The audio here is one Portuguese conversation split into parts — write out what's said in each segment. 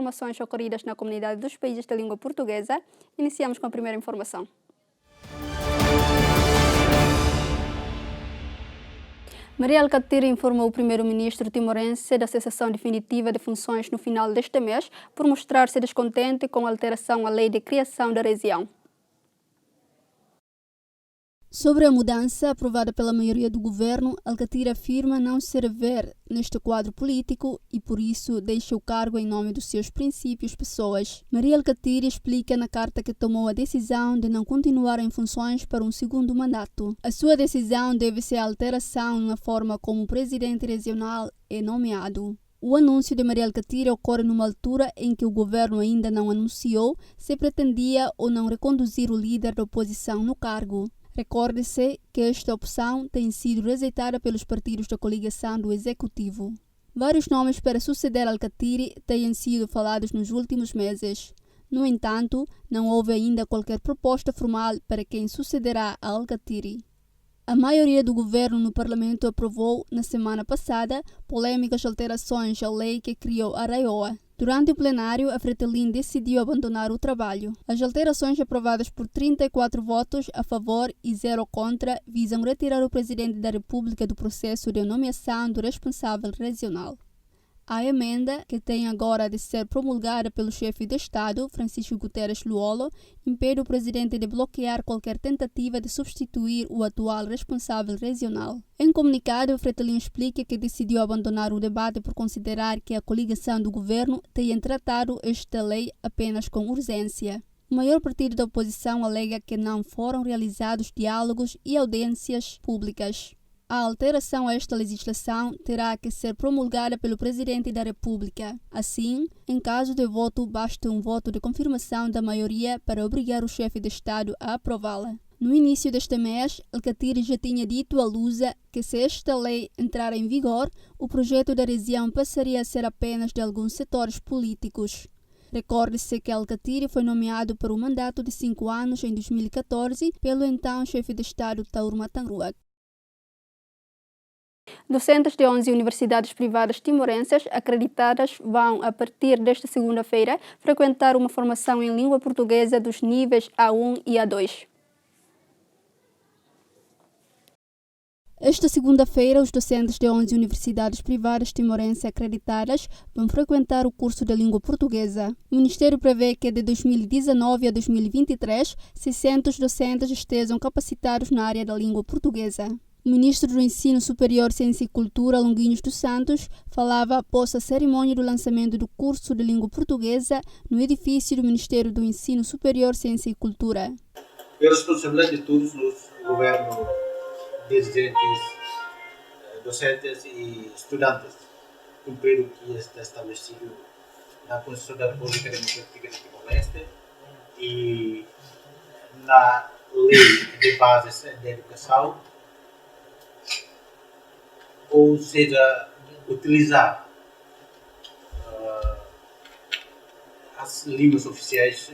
informações ocorridas na comunidade dos países da língua portuguesa. Iniciamos com a primeira informação. Maria Alcatira informou o primeiro-ministro timorense da cessação definitiva de funções no final deste mês por mostrar-se descontente com a alteração à lei de criação da região. Sobre a mudança aprovada pela maioria do governo, Alcatira afirma não se rever neste quadro político e, por isso, deixa o cargo em nome dos seus princípios pessoas. Maria Alcatira explica na carta que tomou a decisão de não continuar em funções para um segundo mandato. A sua decisão deve-se à alteração na forma como o presidente regional é nomeado. O anúncio de Maria Alcatira ocorre numa altura em que o governo ainda não anunciou se pretendia ou não reconduzir o líder da oposição no cargo. Recorde-se que esta opção tem sido rejeitada pelos partidos da coligação do Executivo. Vários nomes para suceder Alcatira têm sido falados nos últimos meses. No entanto, não houve ainda qualquer proposta formal para quem sucederá a Alcatira. A maioria do governo no Parlamento aprovou, na semana passada, polêmicas alterações à lei que criou a RAIOA. Durante o plenário, a Fretilin decidiu abandonar o trabalho. As alterações aprovadas por 34 votos a favor e 0 contra visam retirar o presidente da República do processo de nomeação do responsável regional. A emenda, que tem agora de ser promulgada pelo chefe de Estado, Francisco Guterres Luolo, impede o presidente de bloquear qualquer tentativa de substituir o atual responsável regional. Em comunicado, Fretilin explica que decidiu abandonar o debate por considerar que a coligação do governo tem tratado esta lei apenas com urgência. O maior partido da oposição alega que não foram realizados diálogos e audiências públicas. A alteração a esta legislação terá que ser promulgada pelo Presidente da República. Assim, em caso de voto, basta um voto de confirmação da maioria para obrigar o chefe de Estado a aprová-la. No início deste mês, Alcatira já tinha dito à Lusa que se esta lei entrar em vigor, o projeto da região passaria a ser apenas de alguns setores políticos. Recorde-se que Alcatira foi nomeado para um mandato de 5 anos em 2014 pelo então chefe de Estado Taur Matanruac. Docentes de 11 universidades privadas timorenses acreditadas vão, a partir desta segunda-feira, frequentar uma formação em língua portuguesa dos níveis A1 e A2. Esta segunda-feira, os docentes de 11 universidades privadas timorenses acreditadas vão frequentar o curso de língua portuguesa. O Ministério prevê que de 2019 a 2023, 600 docentes estejam capacitados na área da língua portuguesa. O ministro do Ensino Superior, Ciência e Cultura, Longuinhos dos Santos, falava após a cerimônia do lançamento do curso de língua portuguesa no edifício do Ministério do Ensino Superior, Ciência e Cultura. É responsabilidade de todos os governos, dirigentes, docentes e estudantes cumprir o que está estabelecido na Constituição da República Democrática de Timor-Leste e na Lei de Bases da Educação, ou seja, utilizar as línguas oficiais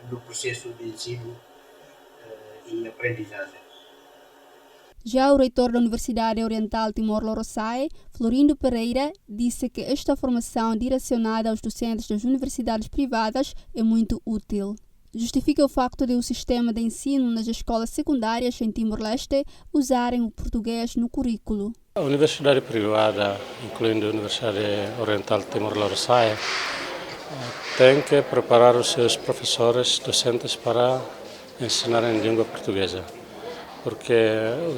no processo de ensino e aprendizagem. Já o reitor da Universidade Oriental Timor-Leste, Florindo Pereira, disse que esta formação direcionada aos docentes das universidades privadas é muito útil. Justifica o facto de o sistema de ensino nas escolas secundárias em Timor-Leste usarem o português no currículo. A universidade privada, incluindo a Universidade Oriental Timor-Leste, tem que preparar os seus professores docentes para ensinar em língua portuguesa, porque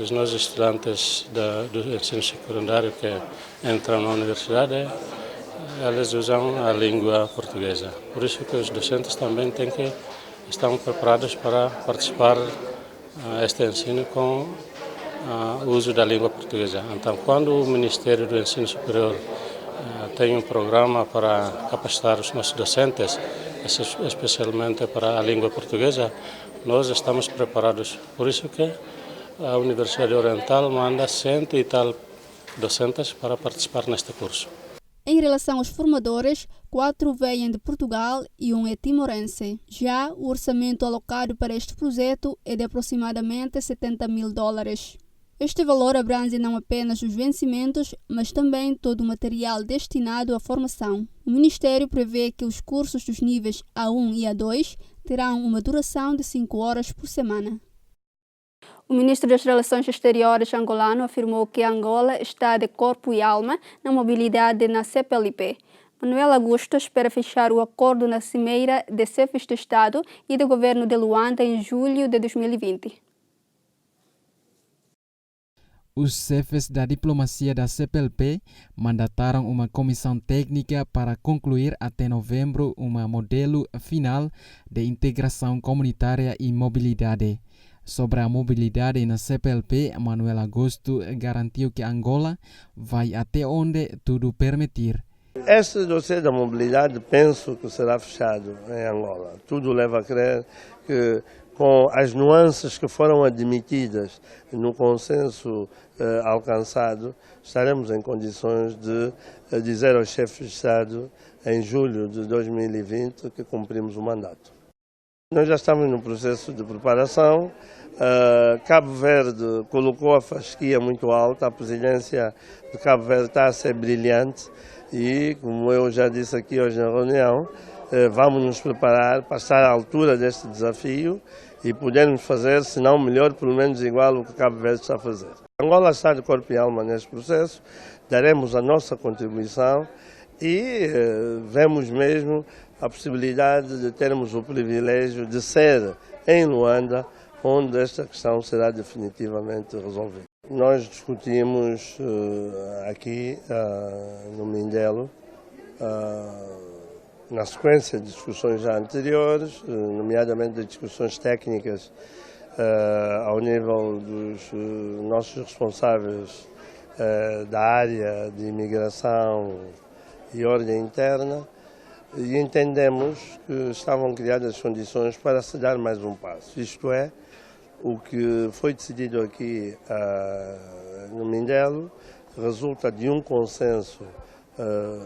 os nossos estudantes do ensino secundário que entram na universidade, eles usam a língua portuguesa. Por isso que os docentes também têm que estar preparados para participar deste ensino com o uso da língua portuguesa. Então, quando o Ministério do Ensino Superior tem um programa para capacitar os nossos docentes, especialmente para a língua portuguesa, nós estamos preparados. Por isso que a Universidade Oriental manda 100 e tal docentes para participar neste curso. Em relação aos formadores, 4 vêm de Portugal e 1 é timorense. Já o orçamento alocado para este projeto é de aproximadamente $70 mil. Este valor abrange não apenas os vencimentos, mas também todo o material destinado à formação. O Ministério prevê que os cursos dos níveis A1 e A2 terão uma duração de 5 horas por semana. O ministro das Relações Exteriores angolano afirmou que Angola está de corpo e alma na mobilidade na CPLP. Manuel Augusto espera fechar o acordo na cimeira de chefes de Estado e de governo de Luanda em julho de 2020. Os chefes da diplomacia da CPLP mandataram uma comissão técnica para concluir até novembro um modelo final de integração comunitária e mobilidade. Sobre a mobilidade na CPLP, Manuel Augusto garantiu que Angola vai até onde tudo permitir. Este dossiê da mobilidade penso que será fechado em Angola. Tudo leva a crer que com as nuances que foram admitidas no consenso alcançado, estaremos em condições de dizer aos chefes de Estado em julho de 2020 que cumprimos o mandato. Nós já estamos no processo de preparação. Cabo Verde colocou a fasquia muito alta, a presidência de Cabo Verde está a ser brilhante e, como eu já disse aqui hoje na reunião, vamos nos preparar para estar à altura deste desafio e podermos fazer, se não melhor, pelo menos igual o que Cabo Verde está a fazer. Angola está de corpo e alma neste processo, daremos a nossa contribuição e vemos mesmo a possibilidade de termos o privilégio de ser em Luanda, onde esta questão será definitivamente resolvida. Nós discutimos aqui no Mindelo, na sequência de discussões já anteriores, nomeadamente de discussões técnicas ao nível dos nossos responsáveis da área de imigração e ordem interna, e entendemos que estavam criadas as condições para se dar mais um passo. Isto é, o que foi decidido aqui no Mindelo resulta de um consenso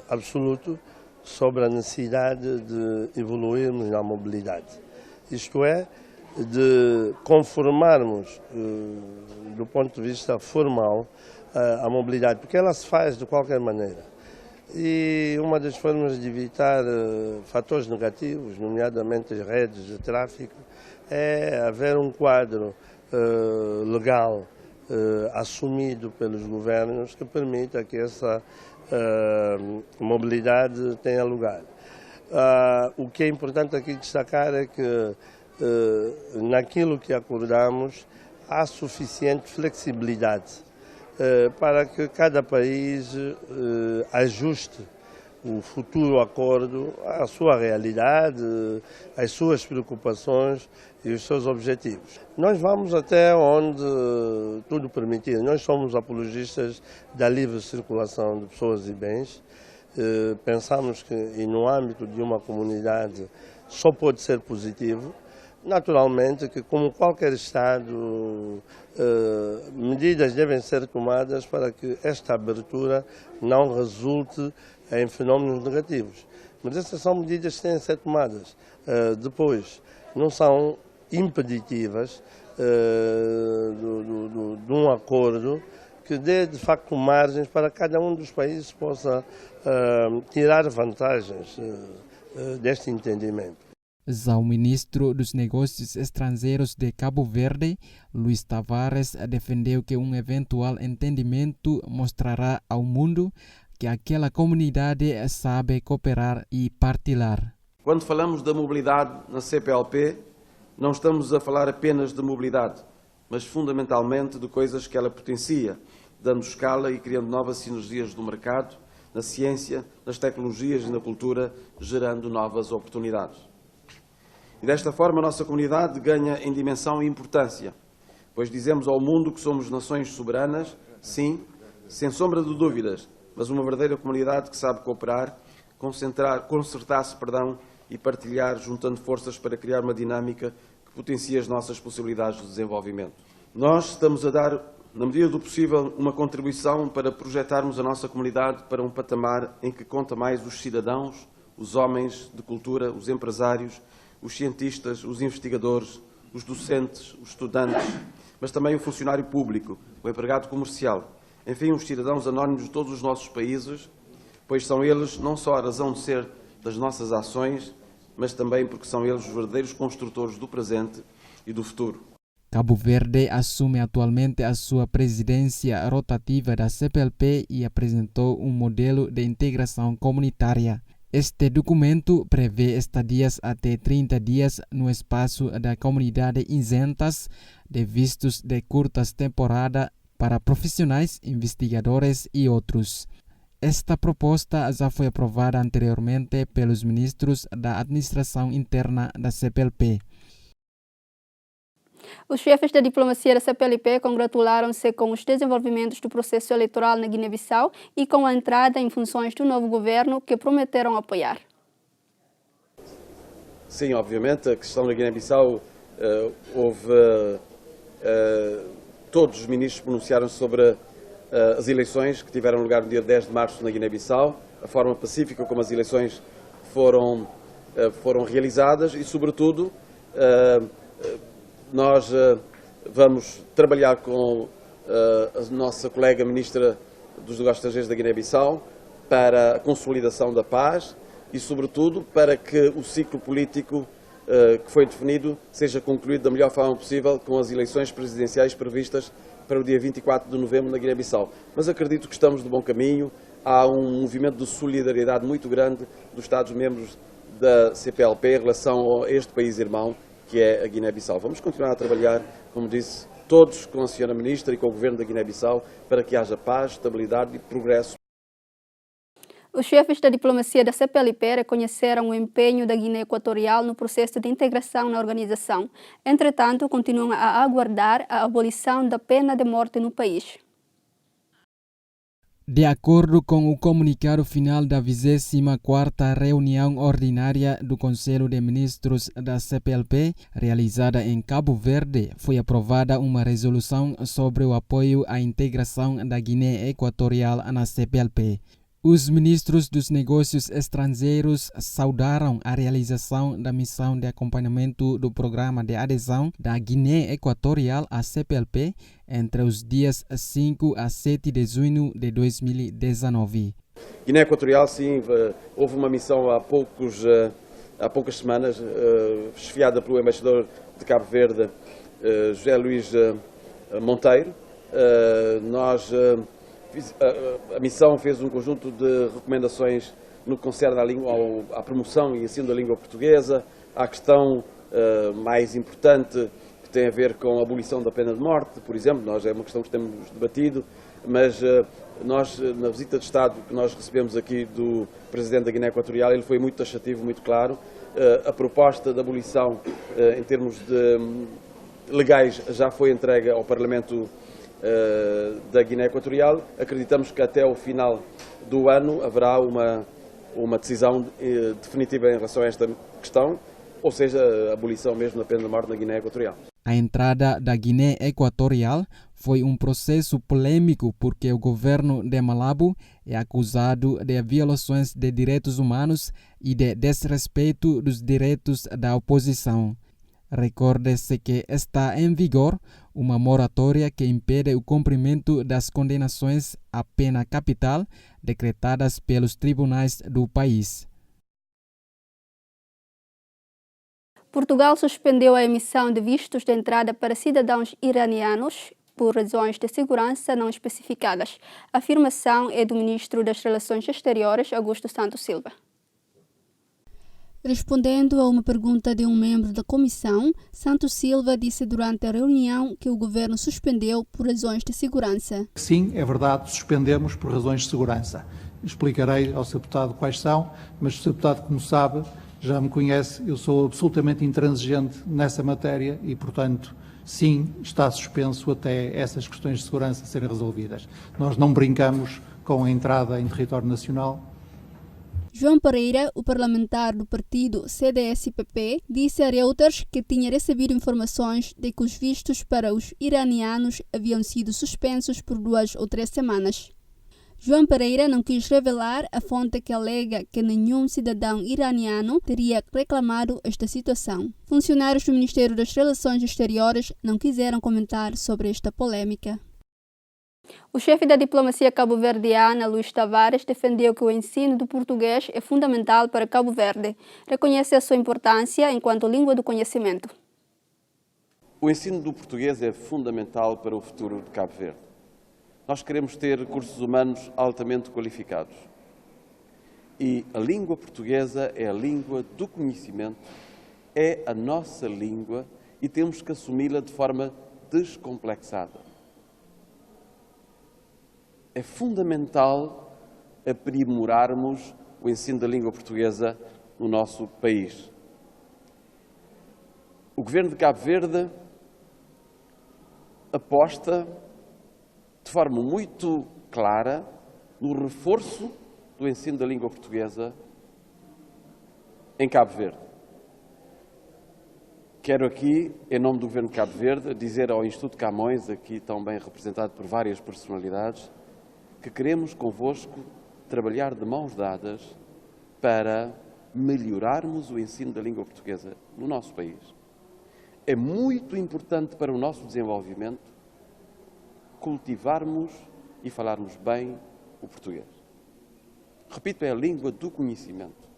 absoluto sobre a necessidade de evoluirmos na mobilidade. Isto é, de conformarmos, do ponto de vista formal, a mobilidade, porque ela se faz de qualquer maneira. E uma das formas de evitar fatores negativos, nomeadamente as redes de tráfico, é haver um quadro legal assumido pelos governos que permita que essa mobilidade tenha lugar. O que é importante aqui destacar é que naquilo que acordamos há suficiente flexibilidade para que cada país ajuste o futuro acordo à sua realidade, às suas preocupações e os seus objetivos. Nós vamos até onde tudo permitir. Nós somos apologistas da livre circulação de pessoas e bens. Pensamos que, e no âmbito de uma comunidade, só pode ser positivo. Naturalmente que, como qualquer Estado, medidas devem ser tomadas para que esta abertura não resulte em fenómenos negativos. Mas essas são medidas que têm de ser tomadas. Depois, não são impeditivas de um acordo que dê, de facto, margens para cada um dos países possa tirar vantagens deste entendimento. Já o ministro dos Negócios Estrangeiros de Cabo Verde, Luís Tavares, defendeu que um eventual entendimento mostrará ao mundo que aquela comunidade sabe cooperar e partilhar. Quando falamos da mobilidade na CPLP, não estamos a falar apenas de mobilidade, mas fundamentalmente de coisas que ela potencia, dando escala e criando novas sinergias do mercado, na ciência, nas tecnologias e na cultura, gerando novas oportunidades. E desta forma a nossa comunidade ganha em dimensão e importância, pois dizemos ao mundo que somos nações soberanas, sim, sem sombra de dúvidas, mas uma verdadeira comunidade que sabe cooperar, concertar-se e partilhar, juntando forças para criar uma dinâmica que potencie as nossas possibilidades de desenvolvimento. Nós estamos a dar, na medida do possível, uma contribuição para projetarmos a nossa comunidade para um patamar em que conta mais os cidadãos, os homens de cultura, os empresários, os cientistas, os investigadores, os docentes, os estudantes, mas também o funcionário público, o empregado comercial, enfim, os cidadãos anónimos de todos os nossos países, pois são eles não só a razão de ser das nossas ações, mas também porque são eles os verdadeiros construtores do presente e do futuro. Cabo Verde assume atualmente a sua presidência rotativa da CPLP e apresentou um modelo de integração comunitária. Este documento prevê estadias até 30 dias no espaço da comunidade isentas de vistos de curtas temporada para profissionais, investigadores e outros. Esta proposta já foi aprovada anteriormente pelos ministros da Administração Interna da CPLP. Os chefes da diplomacia da CPLP congratularam-se com os desenvolvimentos do processo eleitoral na Guiné-Bissau e com a entrada em funções do novo governo que prometeram apoiar. Sim, obviamente, a questão da Guiné-Bissau todos os ministros pronunciaram-se sobre as eleições que tiveram lugar no dia 10 de março na Guiné-Bissau, a forma pacífica como as eleições foram realizadas e, sobretudo, nós vamos trabalhar com a nossa colega ministra dos Negócios Estrangeiros da Guiné-Bissau para a consolidação da paz e, sobretudo, para que o ciclo político que foi definido seja concluído da melhor forma possível com as eleições presidenciais previstas para o dia 24 de novembro na Guiné-Bissau. Mas acredito que estamos no bom caminho. Há um movimento de solidariedade muito grande dos Estados-membros da CPLP em relação a este país irmão, que é a Guiné-Bissau. Vamos continuar a trabalhar, como disse, todos com a Sra. Ministra e com o Governo da Guiné-Bissau para que haja paz, estabilidade e progresso. Os chefes da diplomacia da CPLP reconheceram o empenho da Guiné Equatorial no processo de integração na organização. Entretanto, continuam a aguardar a abolição da pena de morte no país. De acordo com o comunicado final da 24ª reunião ordinária do Conselho de Ministros da CPLP, realizada em Cabo Verde, foi aprovada uma resolução sobre o apoio à integração da Guiné Equatorial na CPLP. Os ministros dos negócios estrangeiros saudaram a realização da missão de acompanhamento do programa de adesão da Guiné Equatorial à CPLP entre os dias 5 a 7 de junho de 2019. Guiné Equatorial, sim, houve uma missão há poucas semanas, chefiada pelo embaixador de Cabo Verde, José Luís Monteiro. A missão fez um conjunto de recomendações no que concerne à promoção e ensino da língua portuguesa, à questão mais importante que tem a ver com a abolição da pena de morte, por exemplo. É uma questão que temos debatido, mas nós, na visita de Estado que nós recebemos aqui do Presidente da Guiné Equatorial, ele foi muito taxativo, muito claro. A proposta de abolição, em termos legais, já foi entregue ao Parlamento da Guiné Equatorial. Acreditamos que até o final do ano haverá uma decisão definitiva em relação a esta questão, ou seja, a abolição mesmo da pena de morte na Guiné Equatorial. A entrada da Guiné Equatorial foi um processo polêmico porque o governo de Malabo é acusado de violações de direitos humanos e de desrespeito dos direitos da oposição. Recorde-se que está em vigor uma moratória que impede o cumprimento das condenações à pena capital decretadas pelos tribunais do país. Portugal suspendeu a emissão de vistos de entrada para cidadãos iranianos por razões de segurança não especificadas. A afirmação é do ministro das Relações Exteriores, Augusto Santos Silva. Respondendo a uma pergunta de um membro da comissão, Santos Silva disse durante a reunião que o governo suspendeu por razões de segurança. Sim, é verdade, suspendemos por razões de segurança. Explicarei ao Sr. Deputado quais são, mas o Sr. Deputado, como sabe, já me conhece, eu sou absolutamente intransigente nessa matéria e, portanto, sim, está suspenso até essas questões de segurança serem resolvidas. Nós não brincamos com a entrada em território nacional. João Pereira, o parlamentar do partido CDS-PP, disse a Reuters que tinha recebido informações de que os vistos para os iranianos haviam sido suspensos por 2 ou 3 semanas. João Pereira não quis revelar a fonte que alega que nenhum cidadão iraniano teria reclamado esta situação. Funcionários do Ministério das Relações Exteriores não quiseram comentar sobre esta polêmica. O chefe da diplomacia cabo-verdiana, Luís Tavares, defendeu que o ensino do português é fundamental para Cabo Verde. Reconhece a sua importância enquanto língua do conhecimento. O ensino do português é fundamental para o futuro de Cabo Verde. Nós queremos ter recursos humanos altamente qualificados. E a língua portuguesa é a língua do conhecimento, é a nossa língua e temos que assumi-la de forma descomplexada. É fundamental aprimorarmos o ensino da língua portuguesa no nosso país. O Governo de Cabo Verde aposta de forma muito clara no reforço do ensino da língua portuguesa em Cabo Verde. Quero aqui, em nome do Governo de Cabo Verde, dizer ao Instituto Camões, aqui tão bem representado por várias personalidades, que queremos convosco trabalhar de mãos dadas para melhorarmos o ensino da língua portuguesa no nosso país. É muito importante para o nosso desenvolvimento cultivarmos e falarmos bem o português. Repito, é a língua do conhecimento.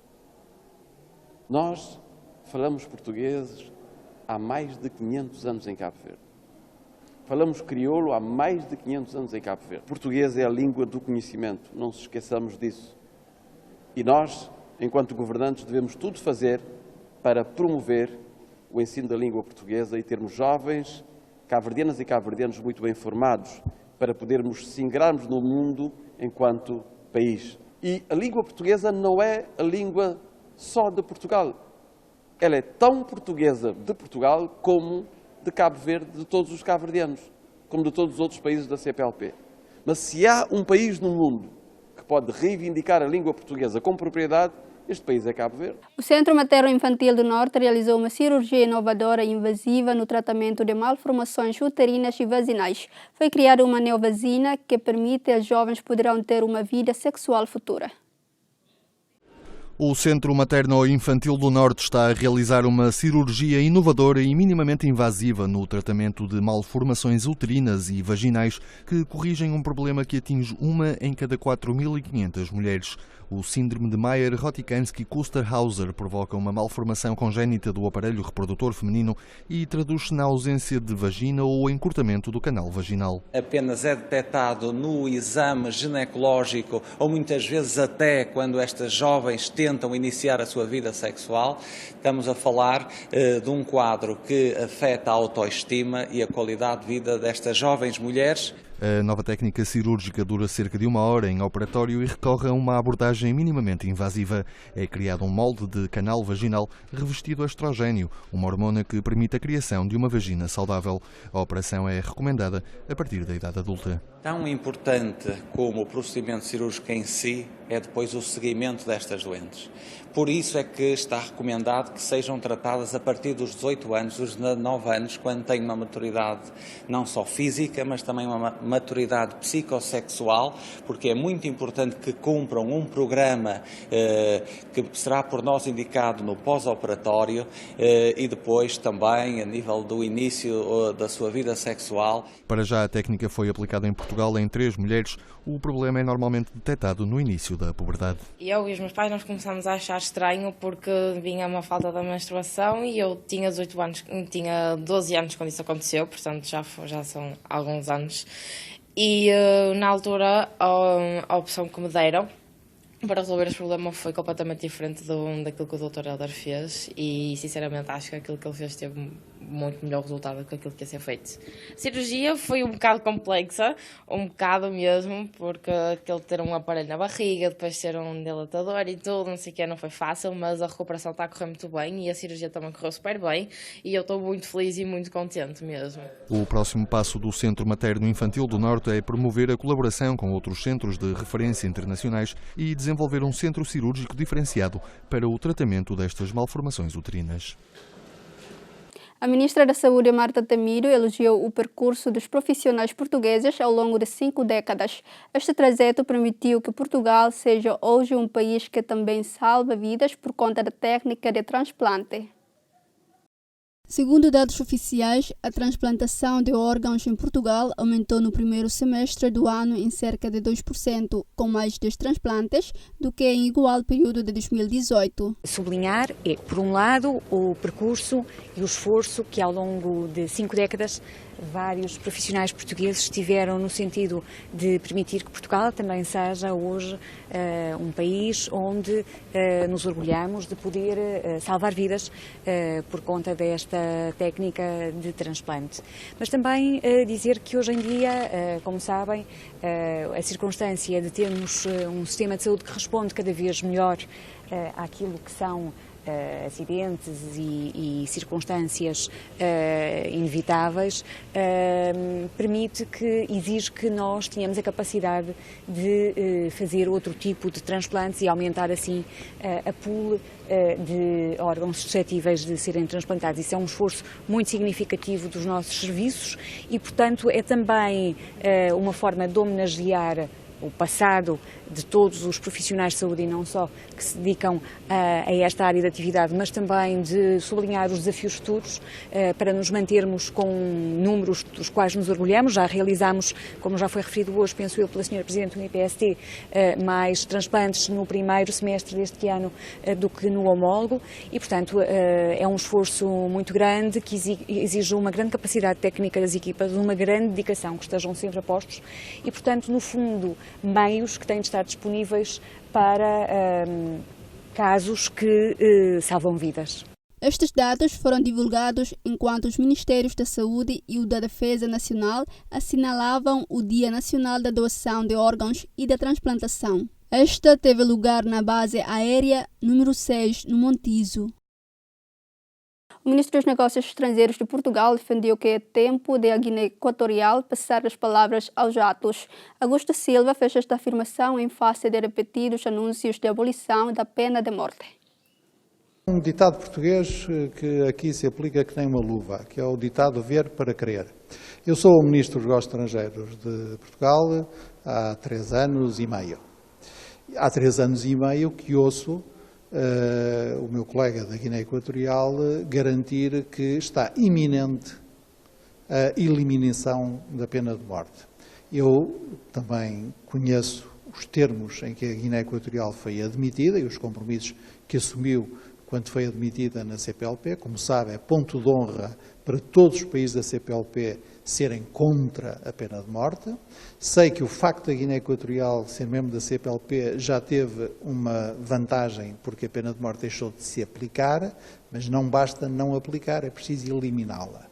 Nós falamos português há mais de 500 anos em Cabo Verde. Falamos crioulo há mais de 500 anos em Cabo Verde. Português é a língua do conhecimento, não se esqueçamos disso. E nós, enquanto governantes, devemos tudo fazer para promover o ensino da língua portuguesa e termos jovens cabo-verdianas e cabo-verdianos muito bem formados para podermos se integrarmos no mundo enquanto país. E a língua portuguesa não é a língua só de Portugal. Ela é tão portuguesa de Portugal como de Cabo Verde, de todos os cabo-verdianos, como de todos os outros países da CPLP. Mas se há um país no mundo que pode reivindicar a língua portuguesa com propriedade, este país é Cabo Verde. O Centro Materno-Infantil do Norte realizou uma cirurgia inovadora e invasiva no tratamento de malformações uterinas e vaginais. Foi criada uma neovasina que permite aos jovens poderão ter uma vida sexual futura. O Centro Materno-Infantil do Norte está a realizar uma cirurgia inovadora e minimamente invasiva no tratamento de malformações uterinas e vaginais que corrigem um problema que atinge uma em cada 4.500 mulheres. O síndrome de Mayer-Rotikansky-Kusterhauser provoca uma malformação congénita do aparelho reprodutor feminino e traduz-se na ausência de vagina ou encurtamento do canal vaginal. Apenas é detectado no exame ginecológico ou muitas vezes até quando estas jovens tentam iniciar a sua vida sexual. Estamos a falar de um quadro que afeta a autoestima e a qualidade de vida destas jovens mulheres. A nova técnica cirúrgica dura cerca de 1 hora em operatório e recorre a uma abordagem minimamente invasiva. É criado um molde de canal vaginal revestido a estrogênio, uma hormona que permite a criação de uma vagina saudável. A operação é recomendada a partir da idade adulta. Tão importante como o procedimento cirúrgico em si é depois o seguimento destas doentes. Por isso é que está recomendado que sejam tratadas a partir dos 18 anos, dos 19 anos, quando têm uma maturidade não só física, mas também uma maturidade psicossexual, porque é muito importante que cumpram um programa que será por nós indicado no pós-operatório e depois também a nível do início da sua vida sexual. Para já a técnica foi aplicada em Portugal em 3 mulheres. O problema é normalmente detectado no início da puberdade. Eu e os meus pais nós começamos a achar estranho porque vinha uma falta da menstruação e eu tinha 12 anos quando isso aconteceu, portanto já são alguns anos. E na altura a opção que me deram para resolver este problema foi completamente diferente daquilo que o Dr. Helder fez e sinceramente acho que aquilo que ele fez teve muito melhor resultado do que aquilo que ia ser feito. A cirurgia foi um bocado complexa, um bocado mesmo, porque aquele ter um aparelho na barriga, depois ter um dilatador e tudo, não sei o que, não foi fácil, mas a recuperação está a correr muito bem e a cirurgia também correu super bem e eu estou muito feliz e muito contente mesmo. O próximo passo do Centro Materno-Infantil do Norte é promover a colaboração com outros centros de referência internacionais e desenvolver um centro cirúrgico diferenciado para o tratamento destas malformações uterinas. A ministra da Saúde, Marta Temido, elogiou o percurso dos profissionais portugueses ao longo de 5 décadas. Este trajeto permitiu que Portugal seja hoje um país que também salva vidas por conta da técnica de transplante. Segundo dados oficiais, a transplantação de órgãos em Portugal aumentou no primeiro semestre do ano em cerca de 2%, com mais 10 transplantes do que em igual período de 2018. Sublinhar é, por um lado, o percurso e o esforço que ao longo de 5 décadas vários profissionais portugueses tiveram no sentido de permitir que Portugal também seja hoje um país onde nos orgulhamos de poder salvar vidas por conta desta técnica de transplante. Mas também dizer que hoje em dia, como sabem, a circunstância de termos um sistema de saúde que responde cada vez melhor àquilo que são acidentes e circunstâncias inevitáveis, exige que nós tenhamos a capacidade de fazer outro tipo de transplantes e aumentar assim a pool de órgãos suscetíveis de serem transplantados. Isso é um esforço muito significativo dos nossos serviços e, portanto, é também uma forma de homenagear o passado de todos os profissionais de saúde e não só que se dedicam a esta área de atividade, mas também de sublinhar os desafios futuros para nos mantermos com números dos quais nos orgulhamos. Já realizámos, como já foi referido hoje, penso eu, pela Sra. Presidente do IPST, mais transplantes no primeiro semestre deste ano do que no homólogo e, portanto, é um esforço muito grande que exige uma grande capacidade técnica das equipas, uma grande dedicação, que estejam sempre a postos e, portanto, no fundo, meios que têm de estar disponíveis para casos que salvam vidas. Estes dados foram divulgados enquanto os Ministérios da Saúde e o da Defesa Nacional assinalavam o Dia Nacional da Doação de Órgãos e da Transplantação. Esta teve lugar na base aérea número 6, no Montijo. O ministro dos Negócios Estrangeiros de Portugal defendeu que é tempo de a Guiné Equatorial passar as palavras aos atos. Augusto Silva fez esta afirmação em face de repetidos anúncios de abolição da pena de morte. Um ditado português que aqui se aplica que nem uma luva, que é o ditado ver para crer. Eu sou o ministro dos Negócios Estrangeiros de Portugal há 3 anos e meio. Há 3 anos e meio que ouço o meu colega da Guiné Equatorial garantir que está iminente a eliminação da pena de morte. Eu também conheço os termos em que a Guiné Equatorial foi admitida e os compromissos que assumiu quando foi admitida na CPLP. Como sabe, é ponto de honra para todos os países da CPLP serem contra a pena de morte. Sei que o facto da Guiné Equatorial ser membro da CPLP já teve uma vantagem porque a pena de morte deixou de se aplicar, mas não basta não aplicar, é preciso eliminá-la.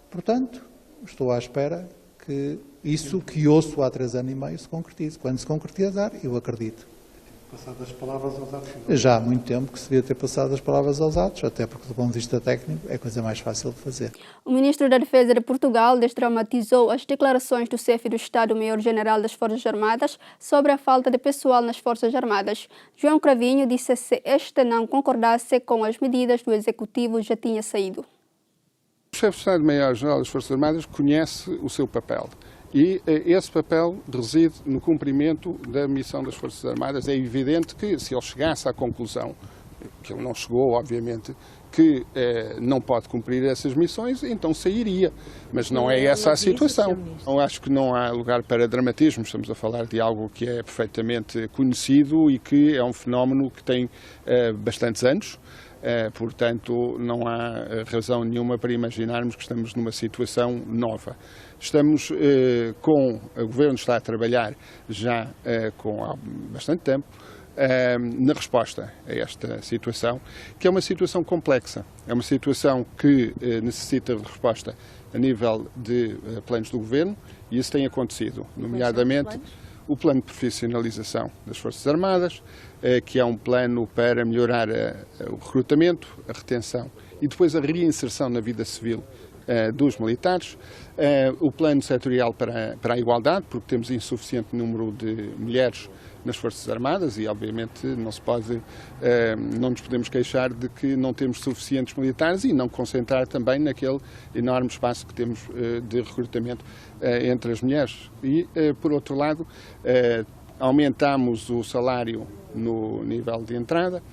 Portanto, estou à espera que isso que ouço há 3 anos e meio se concretize. Quando se concretizar, eu acredito. Passado as palavras aos atos? Já há muito tempo que se devia ter passado as palavras aos atos, até porque do ponto de vista técnico é a coisa mais fácil de fazer. O ministro da Defesa de Portugal desdramatizou as declarações do chefe do Estado-Maior-General das Forças Armadas sobre a falta de pessoal nas Forças Armadas. João Cravinho disse que se este não concordasse com as medidas do Executivo já tinha saído. O chefe do Estado-Maior-General das Forças Armadas conhece o seu papel. E esse papel reside no cumprimento da missão das Forças Armadas. É evidente que, se ele chegasse à conclusão, que ele não chegou, obviamente, que não pode cumprir essas missões, então sairia. Mas não é essa a situação. Eu acho que não há lugar para dramatismo. Estamos a falar de algo que é perfeitamente conhecido e que é um fenómeno que tem bastantes anos. Portanto, não há razão nenhuma para imaginarmos que estamos numa situação nova. Estamos o Governo está a trabalhar já há bastante tempo na resposta a esta situação, que é uma situação complexa. É uma situação que necessita de resposta a nível de planos do Governo e isso tem acontecido, nomeadamente o plano de profissionalização das Forças Armadas, que é um plano para melhorar o recrutamento, a retenção e depois a reinserção na vida civil dos militares, o plano setorial para a igualdade, porque temos insuficiente número de mulheres nas Forças Armadas e, obviamente, não nos podemos queixar de que não temos suficientes militares e não concentrar também naquele enorme espaço que temos de recrutamento entre as mulheres. E, por outro lado, aumentamos o salário no nível de entrada.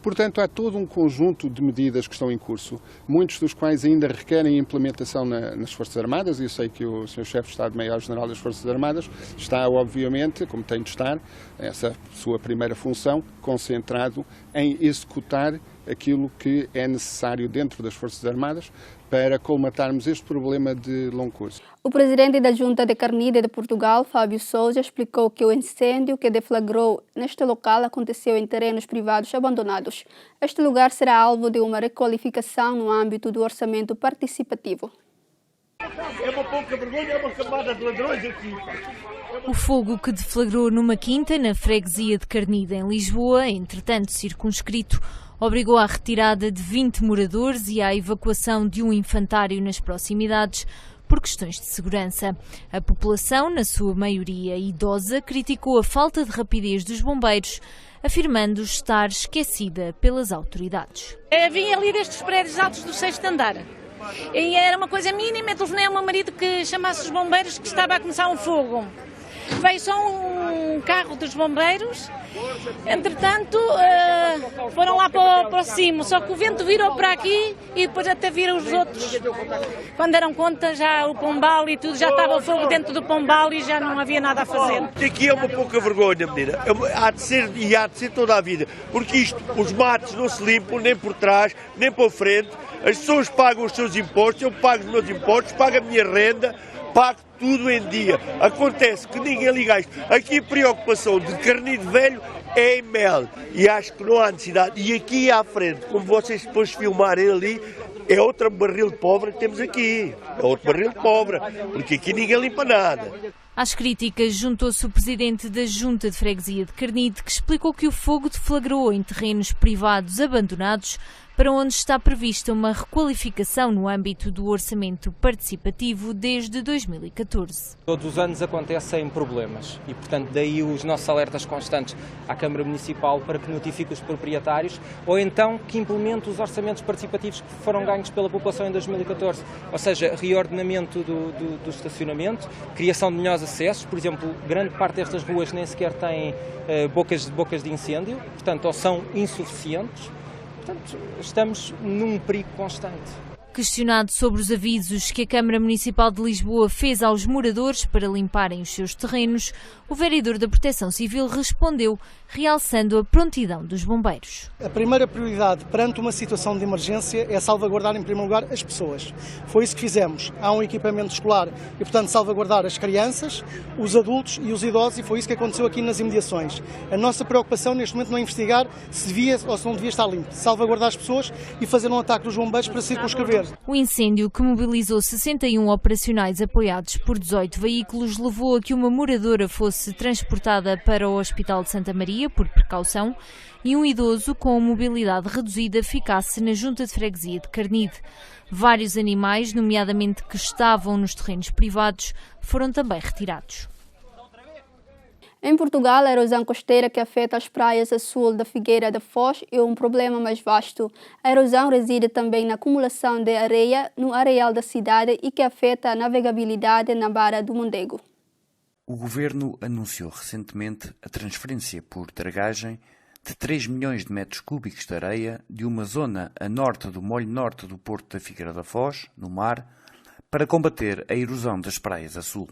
Portanto, há todo um conjunto de medidas que estão em curso, muitos dos quais ainda requerem implementação nas Forças Armadas, e eu sei que o Sr. Chefe de Estado-Maior-General das Forças Armadas está, obviamente, como tem de estar, essa sua primeira função, concentrado em executar aquilo que é necessário dentro das Forças Armadas para colmatarmos este problema de longo curso. O presidente da Junta de Carnide de Portugal, Fábio Sousa, explicou que o incêndio que deflagrou neste local aconteceu em terrenos privados abandonados. Este lugar será alvo de uma requalificação no âmbito do orçamento participativo. É uma pouca vergonha, é uma camada de ladrões aqui. O fogo que deflagrou numa quinta na freguesia de Carnide, em Lisboa, entretanto circunscrito, obrigou à retirada de 20 moradores e à evacuação de um infantário nas proximidades por questões de segurança. A população, na sua maioria idosa, criticou a falta de rapidez dos bombeiros, afirmando estar esquecida pelas autoridades. Vim ali destes prédios altos do 6º andar. E era uma coisa mínima, telefonei ao meu marido que chamasse os bombeiros, que estava a começar um fogo. Veio só um carro dos bombeiros, entretanto foram lá para cima, só que o vento virou para aqui e depois até viram os outros. Quando deram conta, já o pombal e tudo, já estava o fogo dentro do pombal e já não havia nada a fazer. Aqui é uma pouca vergonha, menina, há de ser toda a vida, porque isto, os matos não se limpam nem por trás, nem para frente, as pessoas pagam os seus impostos, eu pago os meus impostos, pago a minha renda, pago tudo em dia. Acontece que ninguém liga a isto. Aqui a preocupação de Carnide Velho é em Mel e acho que não há necessidade. E aqui à frente, como vocês depois filmarem ali, é outro barril de pólvora que temos aqui. É outro barril de pólvora, porque aqui ninguém limpa nada. Às críticas juntou-se o presidente da Junta de Freguesia de Carnide, que explicou que o fogo deflagrou em terrenos privados abandonados, para onde está prevista uma requalificação no âmbito do orçamento participativo desde 2014. Todos os anos acontecem problemas e, portanto, daí os nossos alertas constantes à Câmara Municipal para que notifique os proprietários ou então que implemente os orçamentos participativos que foram ganhos pela população em 2014, ou seja, reordenamento do estacionamento, criação de melhores acessos, por exemplo, grande parte destas ruas nem sequer têm bocas de incêndio, portanto, ou são insuficientes. Portanto, estamos num perigo constante. Questionado sobre os avisos que a Câmara Municipal de Lisboa fez aos moradores para limparem os seus terrenos, o vereador da Proteção Civil respondeu, realçando a prontidão dos bombeiros. A primeira prioridade perante uma situação de emergência é salvaguardar em primeiro lugar as pessoas. Foi isso que fizemos. Há um equipamento escolar e, portanto, salvaguardar as crianças, os adultos e os idosos, e foi isso que aconteceu aqui nas imediações. A nossa preocupação neste momento não é investigar se devia ou se não devia estar limpo, salvaguardar as pessoas e fazer um ataque dos bombeiros para circunscrever. O incêndio, que mobilizou 61 operacionais apoiados por 18 veículos, levou a que uma moradora fosse transportada para o Hospital de Santa Maria por precaução e um idoso com mobilidade reduzida ficasse na Junta de Freguesia de Carnide. Vários animais, nomeadamente que estavam nos terrenos privados, foram também retirados. Em Portugal, a erosão costeira que afeta as praias a sul da Figueira da Foz é um problema mais vasto. A erosão reside também na acumulação de areia no areal da cidade e que afeta a navegabilidade na Barra do Mondego. O Governo anunciou recentemente a transferência por dragagem de 3 milhões de metros cúbicos de areia de uma zona a norte do molho norte do Porto da Figueira da Foz, no mar, para combater a erosão das praias a sul.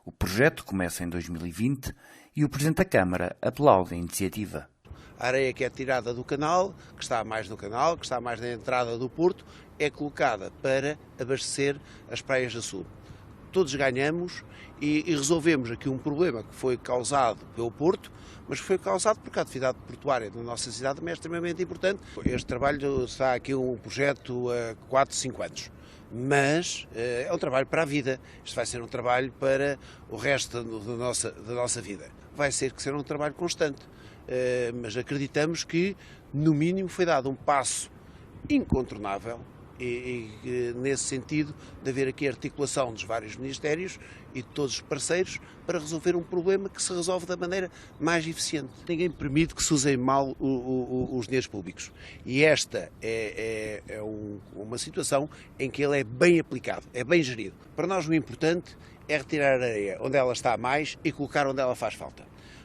O projeto começa em 2020 e o Presidente da Câmara aplaude a iniciativa. A areia que é tirada do canal, que está mais no canal, que está mais na entrada do Porto, é colocada para abastecer as praias a sul. Todos ganhamos e resolvemos aqui um problema que foi causado pelo Porto, mas foi causado porque a atividade portuária da nossa cidade é extremamente importante. Este trabalho está aqui um projeto há 4, 5 anos. Mas é um trabalho para a vida. Isto vai ser um trabalho para o resto da nossa vida. Vai ser que ser um trabalho constante, mas acreditamos que, no mínimo, foi dado um passo incontornável e nesse sentido de haver aqui articulação dos vários ministérios e de todos os parceiros para resolver um problema que se resolve da maneira mais eficiente. Ninguém permite que se usem mal os dinheiros públicos e esta é uma situação em que ele é bem aplicado, é bem gerido. Para nós o importante é retirar a areia onde ela está mais e colocar onde ela faz falta.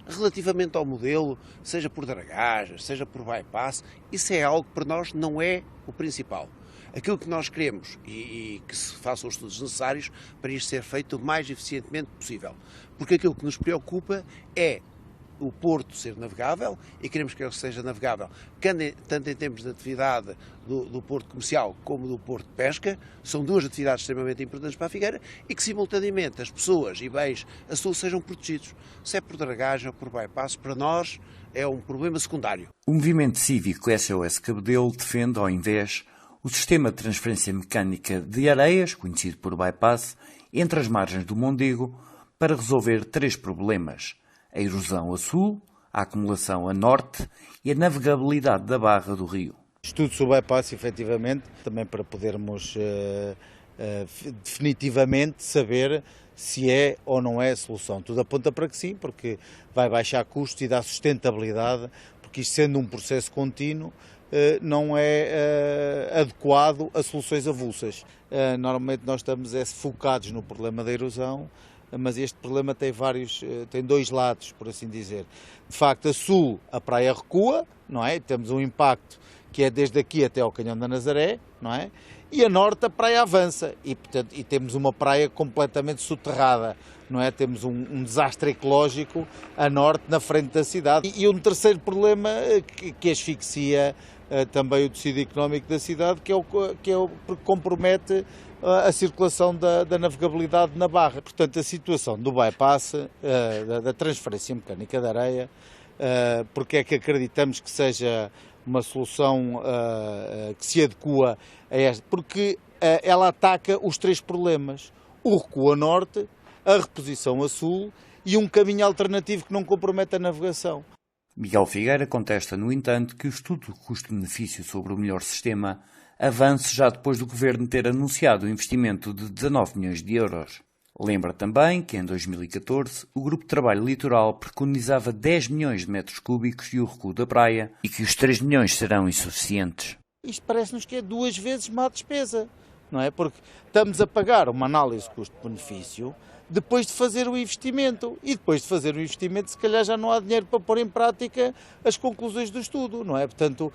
Relativamente ao modelo, seja por dragagens, seja por bypass, isso é algo que para nós não é o principal. Aquilo que nós queremos e que se façam os estudos necessários para isto ser feito o mais eficientemente possível. Porque aquilo que nos preocupa é o porto ser navegável e queremos que ele seja navegável tanto em termos de atividade do porto comercial como do porto de pesca. São duas atividades extremamente importantes para a Figueira e que simultaneamente as pessoas e bens a sul sejam protegidos. Se é por dragagem ou por bypass, para nós é um problema secundário. O movimento cívico SOS Cabedelo defende, ao invés, o sistema de transferência mecânica de areias, conhecido por bypass, entre as margens do Mondego, para resolver 3 problemas: a erosão a sul, a acumulação a norte e a navegabilidade da barra do rio. Estudo sobre o bypass, efetivamente, também para podermos definitivamente saber se é ou não é a solução. Tudo aponta para que sim, porque vai baixar custos e dar sustentabilidade, porque isto sendo um processo contínuo, não é adequado a soluções avulsas. Normalmente nós estamos focados no problema da erosão, mas este problema tem 2 lados, por assim dizer. De facto, a sul a praia recua, não é? Temos um impacto que é desde aqui até ao Canhão da Nazaré, não é? E a norte a praia avança e temos uma praia completamente soterrada, não é? Temos um desastre ecológico a norte, na frente da cidade. E um terceiro problema que asfixia também o tecido económico da cidade, que compromete a circulação da navegabilidade na barra. Portanto, a situação do bypass, da transferência mecânica de areia, porque é que acreditamos que seja uma solução que se adequa a esta? Porque ela ataca os 3 problemas: o recuo a norte, a reposição a sul e um caminho alternativo que não compromete a navegação. Miguel Figueira contesta, no entanto, que o estudo de custo-benefício sobre o melhor sistema avance já depois do Governo ter anunciado o investimento de 19 milhões de euros. Lembra também que, em 2014, o Grupo de Trabalho Litoral preconizava 10 milhões de metros cúbicos e o recuo da praia e que os 3 milhões serão insuficientes. Isto parece-nos que é 2 vezes má despesa, não é? Porque estamos a pagar uma análise de custo-benefício depois de fazer o investimento. E depois de fazer o investimento, se calhar já não há dinheiro para pôr em prática as conclusões do estudo, não é? Portanto,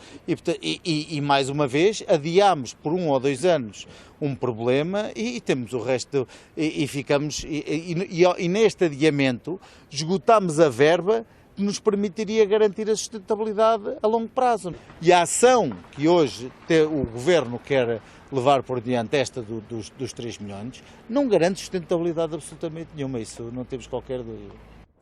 mais uma vez, adiamos por 1 ou 2 anos um problema e temos o resto, e neste adiamento esgotamos a verba que nos permitiria garantir a sustentabilidade a longo prazo. E a ação que hoje o Governo quer levar por diante, esta dos 3 milhões, não garante sustentabilidade absolutamente nenhuma, isso não temos qualquer dúvida.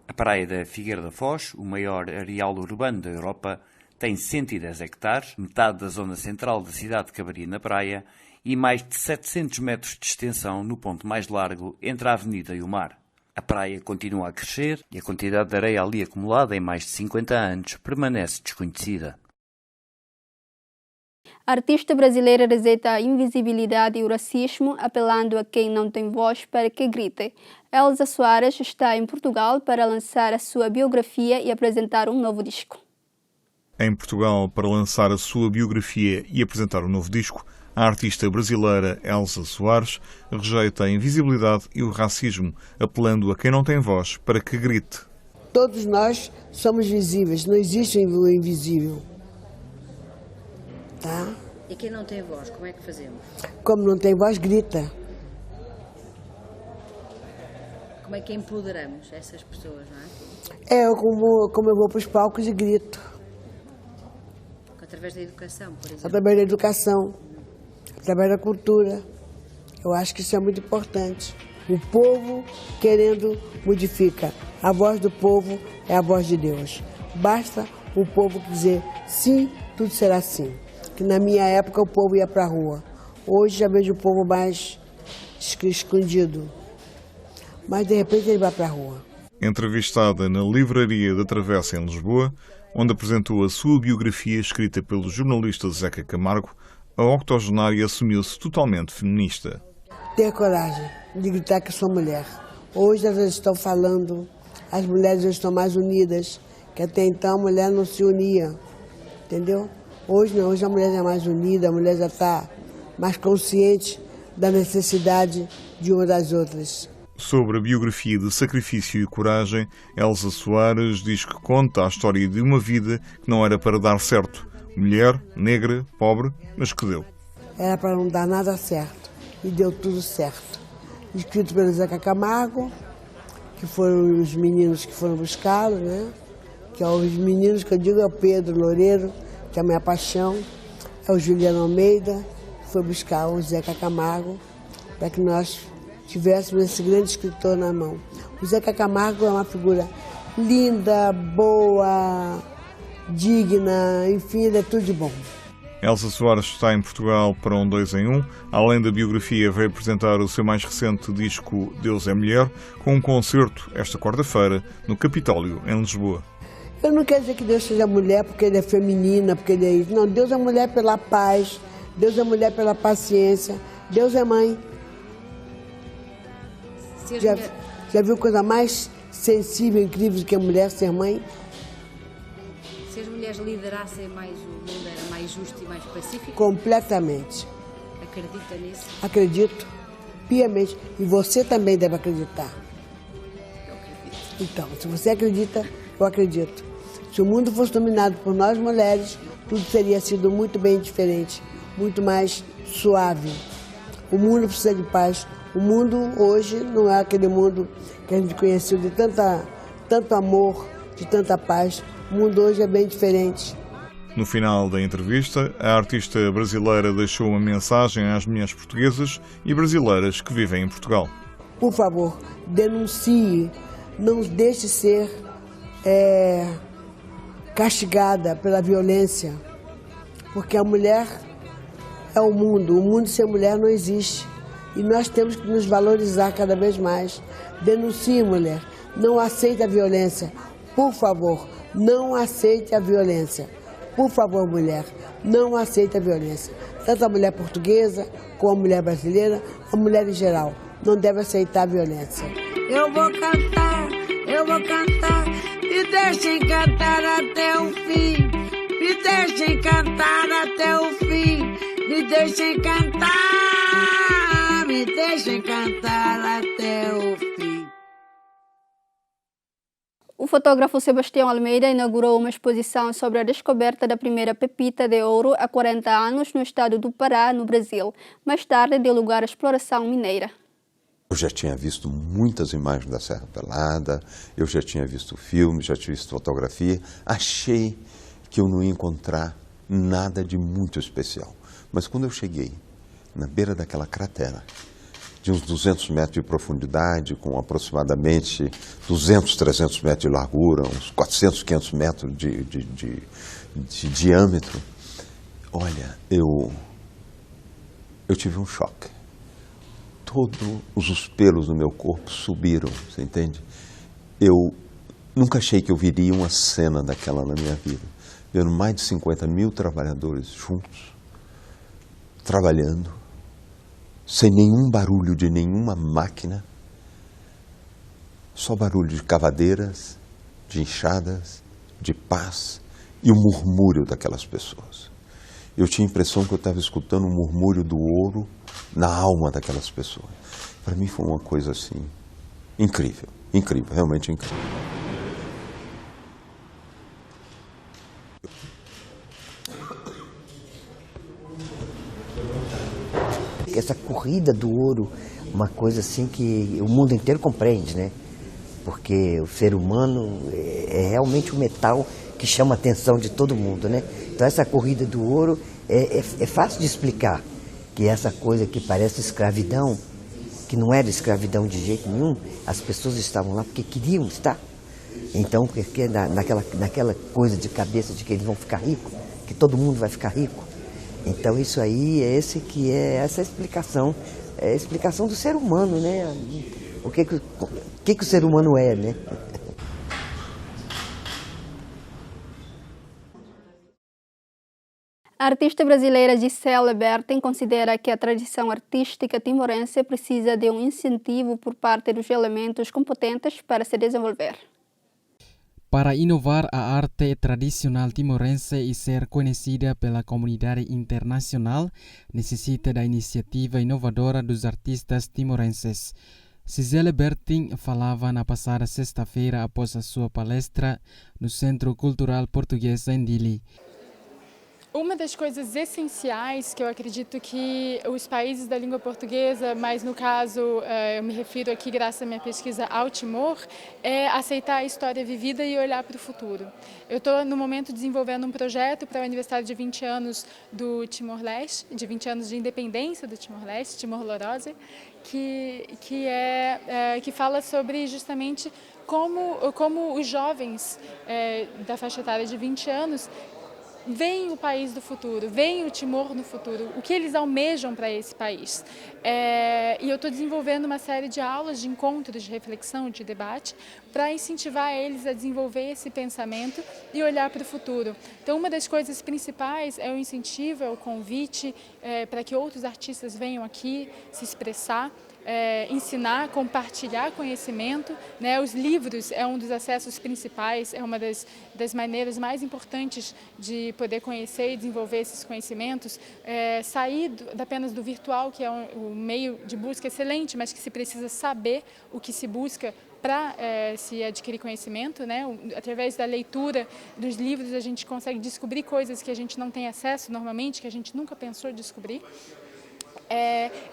A praia da Figueira da Foz, o maior areal urbano da Europa, tem 110 hectares, metade da zona central da cidade caberia na praia e mais de 700 metros de extensão no ponto mais largo entre a avenida e o mar. A praia continua a crescer e a quantidade de areia ali acumulada em mais de 50 anos permanece desconhecida. A artista brasileira rejeita a invisibilidade e o racismo, apelando a quem não tem voz para que grite. Elza Soares está em Portugal para lançar a sua biografia e apresentar um novo disco. Em Portugal, para lançar a sua biografia e apresentar um novo disco, a artista brasileira Elza Soares rejeita a invisibilidade e o racismo, apelando a quem não tem voz para que grite. Todos nós somos visíveis, não existe o invisível. Tá? E quem não tem voz, como é que fazemos? Como não tem voz, grita. Como é que empoderamos essas pessoas, não é? Como eu vou para os palcos e grito. Através da educação, por exemplo? Através da educação, através da cultura. Eu acho que isso é muito importante. O povo querendo modifica. A voz do povo é a voz de Deus. Basta o povo dizer sim, tudo será assim. Que na minha época o povo ia para a rua. Hoje já vejo o povo mais escondido. Mas de repente ele vai para a rua. Entrevistada na Livraria da Travessa em Lisboa, onde apresentou a sua biografia escrita pelo jornalista Zeca Camargo, a octogenária assumiu-se totalmente feminista. Ter coragem de gritar que sou mulher. Hoje elas estão falando, as mulheres já estão mais unidas, que até então a mulher não se unia, entendeu? Hoje não, hoje a mulher é mais unida, a mulher já está mais consciente da necessidade de uma das outras. Sobre a biografia de sacrifício e coragem, Elsa Soares diz que conta a história de uma vida que não era para dar certo. Mulher, negra, pobre, mas que deu. Era para não dar nada certo e deu tudo certo. Escrito pelo Zeca Camargo, que foram os meninos que foram buscá-lo, né? Que é os meninos que eu digo é o Pedro Loureiro, que é a minha paixão, é o Juliano Almeida, que foi buscar o Zeca Camargo, para que nós tivéssemos esse grande escritor na mão. O Zeca Camargo é uma figura linda, boa, digna, enfim, ele é tudo de bom. Elsa Soares está em Portugal para um 2 em 1. Além da biografia, veio apresentar o seu mais recente disco Deus é Mulher, com um concerto esta quarta-feira no Capitólio, em Lisboa. Eu não quero dizer que Deus seja mulher porque ele é feminina, porque ele é isso. Não, Deus é mulher pela paz, Deus é mulher pela paciência, Deus é mãe. Já viu coisa mais sensível e incrível do que a mulher ser mãe? Se as mulheres liderassem mais, o mundo era mais justo e mais pacífico? Completamente. Acredita nisso? Acredito, piamente. E você também deve acreditar. Eu acredito. Então, se você acredita, eu acredito. Se o mundo fosse dominado por nós mulheres, tudo teria sido muito bem diferente, muito mais suave. O mundo precisa de paz. O mundo hoje não é aquele mundo que a gente conheceu de tanto amor, de tanta paz. O mundo hoje é bem diferente. No final da entrevista, a artista brasileira deixou uma mensagem às mulheres portuguesas e brasileiras que vivem em Portugal. Por favor, denuncie, não deixe ser castigada pela violência, porque a mulher é o mundo sem mulher não existe. E nós temos que nos valorizar cada vez mais. Denuncie, mulher, não aceite a violência, por favor, não aceite a violência. Por favor, mulher, não aceite a violência. Tanto a mulher portuguesa, como a mulher brasileira, a mulher em geral, não deve aceitar a violência. Eu vou cantar, me deixem cantar até o fim. Me deixem cantar até o fim. Me deixem cantar até o fim. O fotógrafo Sebastião Almeida inaugurou uma exposição sobre a descoberta da primeira pepita de ouro há 40 anos no estado do Pará, no Brasil. Mais tarde deu lugar à exploração mineira. Eu já tinha visto muitas imagens da Serra Pelada, eu já tinha visto filmes, já tinha visto fotografia. Achei que eu não ia encontrar nada de muito especial. Mas quando eu cheguei na beira daquela cratera, de uns 200 metros de profundidade, com aproximadamente 200, 300 metros de largura, uns 400, 500 metros de diâmetro, olha, eu tive um choque. Todos os pelos do meu corpo subiram, você entende? Eu nunca achei que eu viria uma cena daquela na minha vida. Vendo mais de 50 mil trabalhadores juntos, trabalhando, sem nenhum barulho de nenhuma máquina, só barulho de cavadeiras, de enxadas, de pás e o murmúrio daquelas pessoas. Eu tinha a impressão que eu estava escutando o murmúrio do ouro na alma daquelas pessoas. Para mim foi uma coisa assim, incrível, realmente incrível. Essa corrida do ouro, uma coisa assim que o mundo inteiro compreende, né? Porque o ser humano é realmente o metal que chama a atenção de todo mundo, né? Então essa corrida do ouro é fácil de explicar, que essa coisa que parece escravidão, que não era escravidão de jeito nenhum, as pessoas estavam lá porque queriam estar. Então, porque naquela coisa de cabeça de que eles vão ficar ricos, que todo mundo vai ficar rico. Então isso aí essa explicação, é a explicação do ser humano, né? O que o ser humano é, né? A artista brasileira Gisele Bertin considera que a tradição artística timorense precisa de um incentivo por parte dos elementos competentes para se desenvolver. Para inovar a arte tradicional timorense e ser conhecida pela comunidade internacional, necessita da iniciativa inovadora dos artistas timorenses. Cisele Bertin falava na passada sexta-feira após a sua palestra no Centro Cultural Português em Dili. Uma das coisas essenciais que eu acredito que os países da língua portuguesa, mas no caso eu me refiro aqui graças à minha pesquisa ao Timor, é aceitar a história vivida e olhar para o futuro. Eu estou no momento desenvolvendo um projeto para o aniversário de 20 anos do Timor-Leste, de 20 anos de independência do Timor-Leste, Timor-Lorosa, que fala sobre justamente como os jovens da faixa etária de 20 anos veem o país do futuro, veem o Timor no futuro, o que eles almejam para esse país. E eu estou desenvolvendo uma série de aulas, de encontros, de reflexão, de debate, para incentivar eles a desenvolver esse pensamento e olhar para o futuro. Então, uma das coisas principais é o incentivo, é o convite para que outros artistas venham aqui se expressar, ensinar, compartilhar conhecimento, né? Os livros é um dos acessos principais, é uma das maneiras mais importantes de poder conhecer e desenvolver esses conhecimentos, sair apenas do virtual, que é um meio de busca excelente, mas que se precisa saber o que se busca para se adquirir conhecimento, né? Através da leitura dos livros a gente consegue descobrir coisas que a gente não tem acesso normalmente, que a gente nunca pensou descobrir.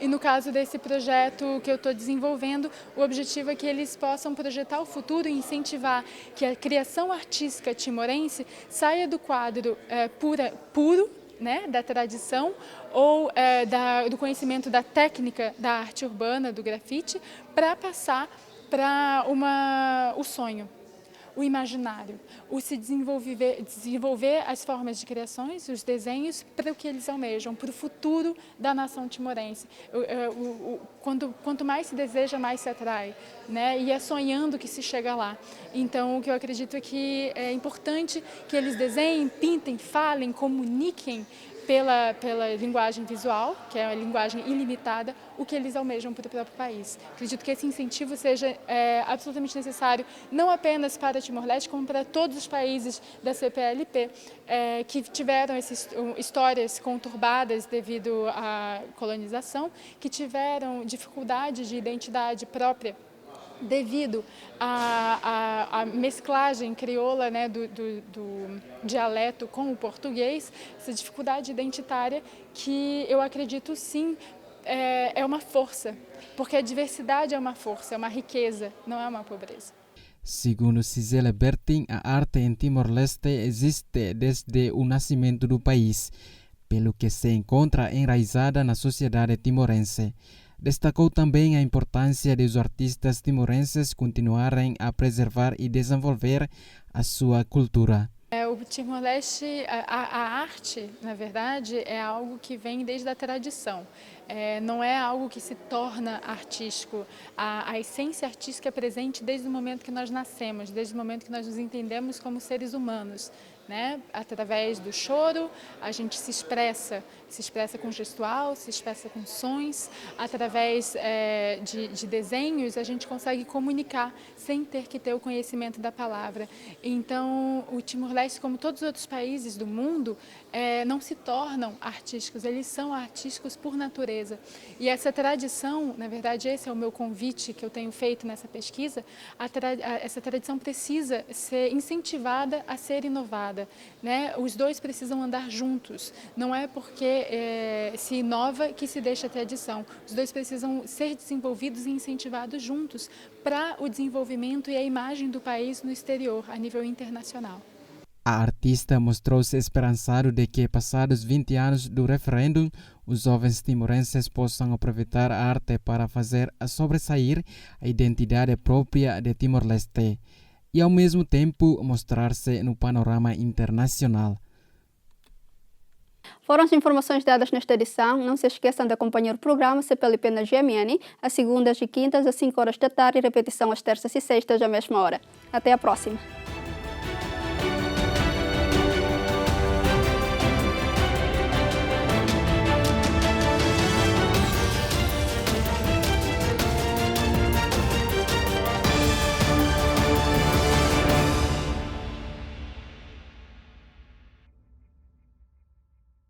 E no caso desse projeto que eu estou desenvolvendo, o objetivo é que eles possam projetar o futuro e incentivar que a criação artística timorense saia do quadro puro, né, da tradição ou do conhecimento da técnica da arte urbana, do grafite, para passar para o sonho, o imaginário, o se desenvolver as formas de criações, os desenhos para o que eles almejam, para o futuro da nação timorense. Quanto mais se deseja, mais se atrai, né? E é sonhando que se chega lá. Então, o que eu acredito é que é importante que eles desenhem, pintem, falem, comuniquem pela linguagem visual, que é a linguagem ilimitada, o que eles almejam para o próprio país. Acredito que esse incentivo seja absolutamente necessário, não apenas para Timor-Leste, como para todos os países da CPLP, que tiveram essas histórias conturbadas devido à colonização, que tiveram dificuldade de identidade própria devido à mesclagem crioula, né, do dialeto com o português, essa dificuldade identitária que eu acredito sim é uma força, porque a diversidade é uma força, é uma riqueza, não é uma pobreza. Segundo Cisele Bertin, a arte em Timor-Leste existe desde o nascimento do país, pelo que se encontra enraizada na sociedade timorense. Destacou também a importância dos artistas timorenses continuarem a preservar e desenvolver a sua cultura. O Timor-Leste, a arte, na verdade, é algo que vem desde a tradição. Não é algo que se torna artístico. A essência artística é presente desde o momento que nós nascemos, desde o momento que nós nos entendemos como seres humanos. Né? Através do choro, a gente se expressa com gestual, se expressa com sons, através de desenhos a gente consegue comunicar sem ter que ter o conhecimento da palavra. Então, o Timor-Leste, como todos os outros países do mundo, não se tornam artísticos, eles são artísticos por natureza. E essa tradição, na verdade, esse é o meu convite que eu tenho feito nessa pesquisa, essa tradição precisa ser incentivada a ser inovada. Né? Os dois precisam andar juntos, não é porque se inova que se deixa a tradição. Os dois precisam ser desenvolvidos e incentivados juntos para o desenvolvimento e a imagem do país no exterior, a nível internacional. A artista mostrou-se esperançado de que, passados 20 anos do referendo, os jovens timorenses possam aproveitar a arte para fazer sobressair a identidade própria de Timor-Leste e, ao mesmo tempo, mostrar-se no panorama internacional. Foram as informações dadas nesta edição. Não se esqueçam de acompanhar o programa CPLP na GMN, às segundas e quintas, às 5 horas da tarde, e repetição às terças e sextas, à mesma hora. Até a próxima!